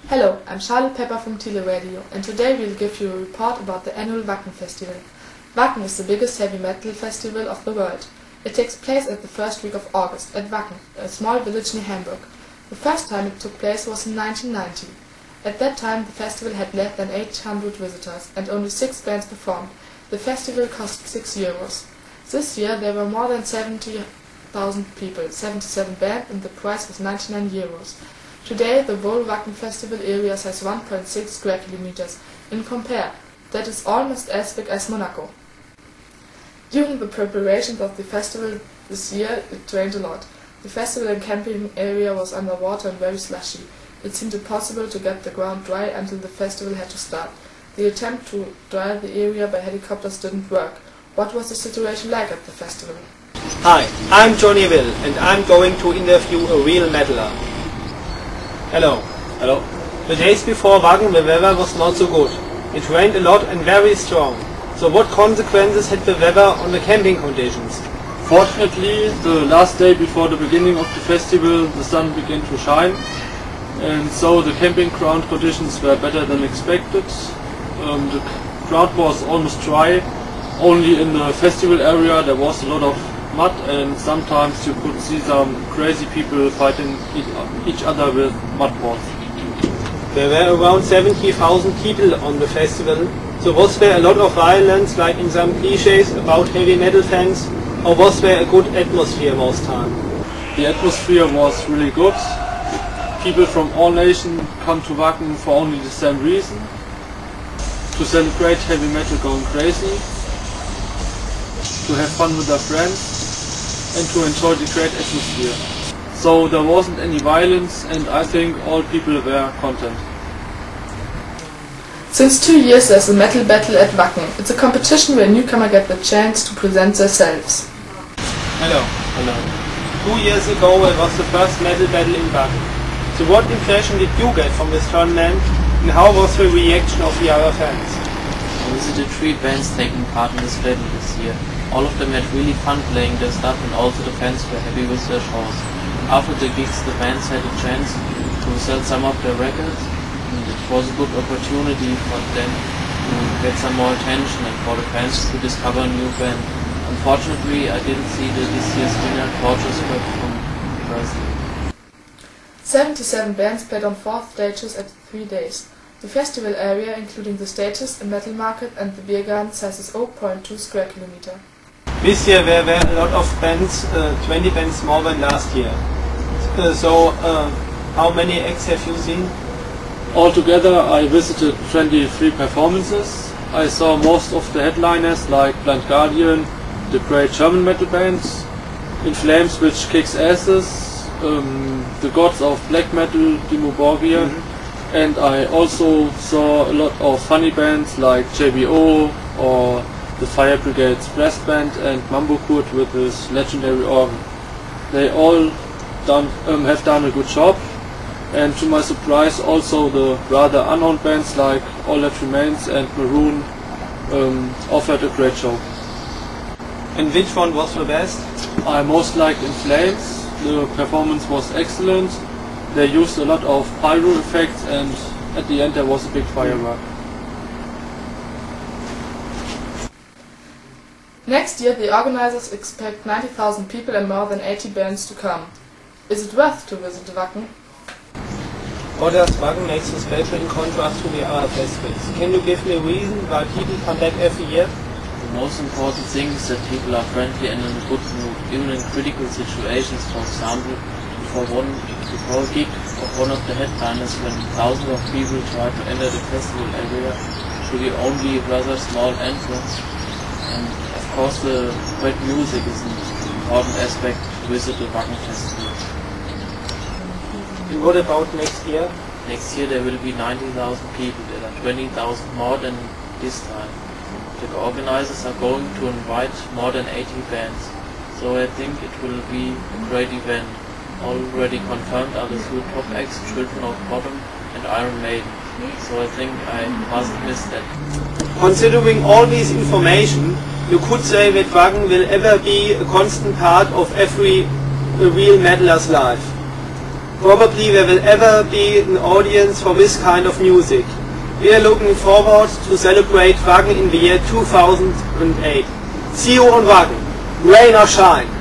Hello, I'm Charlotte Pepper from Tele Radio, and today we'll give you a report about the annual Wacken Festival. Wacken is the biggest heavy metal festival of the world. It takes place at the first week of August at Wacken, a small village near Hamburg. The first time it took place was in 1990. At that time the festival had less than 800 visitors and only 6 bands performed. The festival cost €6. This year there were more than 70,000 people, 77 bands, and the price was €99. Today the whole Wacken Festival area has 1.6 square kilometers. In compare, that is almost as big as Monaco. During the preparations of the festival this year it rained a lot. The festival and camping area was underwater and very slushy. It seemed impossible to get the ground dry until the festival had to start. The attempt to dry the area by helicopters didn't work. What was the situation like at the festival? Hi, I'm Johnny Will and I'm going to interview a real metaler. Hello. Hello. The days before Wacken the weather was not so good. It rained a lot and very strong. So what consequences had the weather on the camping conditions? Fortunately, the last day before the beginning of the festival the sun began to shine, and so the camping ground conditions were better than expected. The ground was almost dry. Only in the festival area there was a lot of mud, and sometimes you could see some crazy people fighting each other with mud balls. There were around 70,000 people on the festival. So was there a lot of violence like in some clichés about heavy metal fans, or was there a good atmosphere most time? The atmosphere was really good. People from all nations come to Wacken for only the same reason: to celebrate heavy metal going crazy, to have fun with their friends, and to enjoy the great atmosphere. So there wasn't any violence, and I think all people were content. Since 2 years there's a metal battle at Wacken. It's a competition where newcomers get the chance to present themselves. Hello. Hello. 2 years ago it was the first metal battle in Wacken. So what impression did you get from this tournament, and how was the reaction of the other fans? I visited 3 bands taking part in this battle this year. All of them had really fun playing their stuff, and also the fans were happy with their shows. After the gigs the bands had a chance to sell some of their records, and it was a good opportunity for them to get some more attention and for the fans to discover a new band. Unfortunately I didn't see this year's winner Torture's from personally. 77 bands played on 4 stages at 3 days. The festival area, including the stages, a metal market and the beer garden, sizes 0.2 square kilometer. This year there were a lot of bands, 20 bands more than last year. How many acts have you seen? Altogether I visited 23 performances. I saw most of the headliners like Blind Guardian, the great German metal bands, In Flames, which kicks asses, the gods of black metal, Dimmu Borgir, and I also saw a lot of funny bands like JBO or the Fire Brigade's brass band and Mambo Kurt with his legendary organ. They all have done a good job, and to my surprise also the rather unknown bands like All That Remains and Maroon offered a great show. And which one was the best? I most liked In Flames. The performance was excellent. They used a lot of pyro effects, and at the end there was a big firework. Next year the organizers expect 90,000 people and more than 80 bands to come. Is it worth to visit Wacken? What does Wacken make so special in contrast to the other festivals? Can you give me a reason why people come back every year? The most important thing is that people are friendly and in a good mood, even in critical situations. For example, before a gig of one of the headliners, when thousands of people try to enter the festival area through the only rather small entrance. And of course the great music is an important aspect to visit the Wacken Festival. And what about next year? Next year there will be 90,000 people. There are 20,000 more than this time. The organizers are going to invite more than 80 bands, so I think it will be a great event. Already confirmed are the 2 top acts, Children of Bottom and Iron Maiden, so I think I mustn't miss that. Considering all this information, you could say that Wacken will ever be a constant part of every real metaler's life. Probably there will ever be an audience for this kind of music. We are looking forward to celebrate Wacken in the year 2008. See you on Wacken, rain or shine.